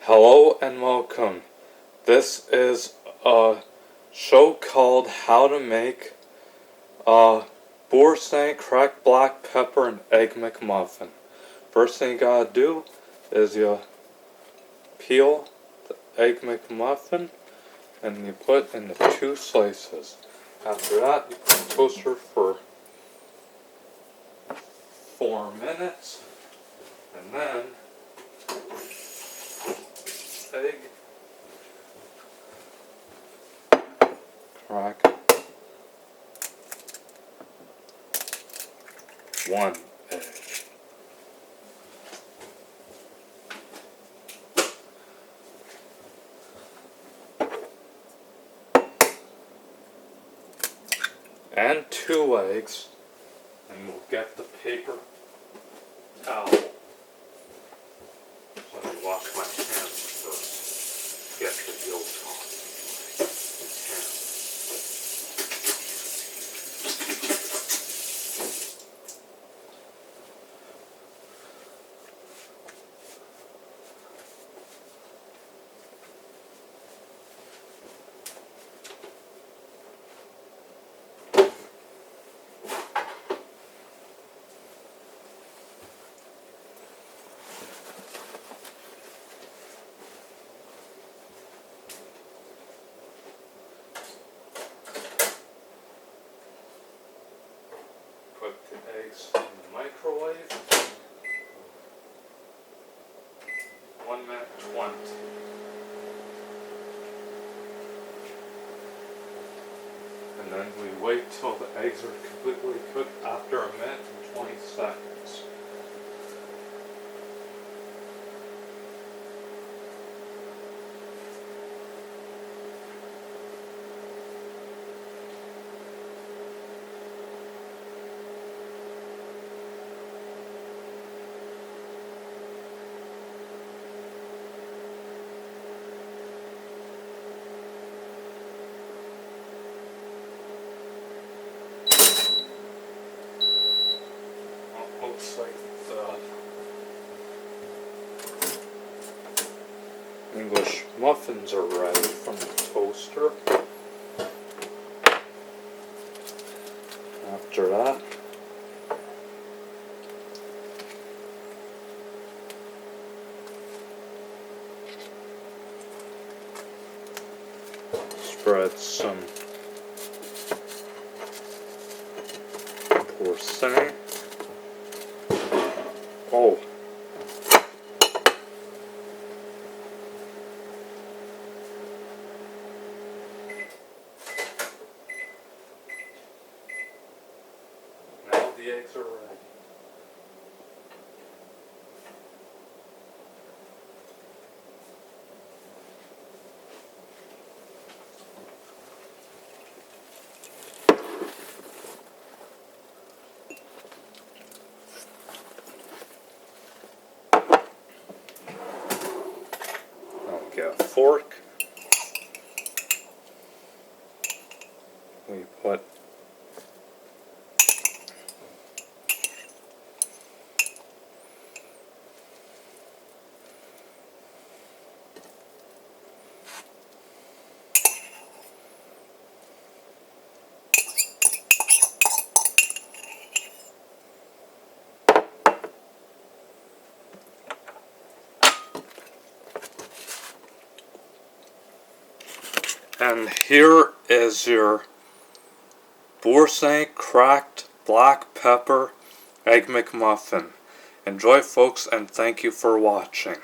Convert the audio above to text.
Hello and welcome. This is a show called How to Make a Boursin cracked black pepper and egg McMuffin. First thing you gotta do is you peel the egg McMuffin and you put in the 2 slices. After that, you put in the toaster for 4 minutes and then egg, crack 1 egg. And 2 eggs, and we'll get the paper towel. So let me wash my hands first. Get the yolk off my hands. Put the eggs in the microwave. 1 minute 20. And then we wait till the eggs are completely cooked after 1 minute and 20 seconds. Looks like the English muffins are ready from the toaster. After that, spread some Boursin. Oh. Now the eggs are ready. Get a fork. We put and here is your Boursin cracked black pepper egg McMuffin. Enjoy, folks, and thank you for watching.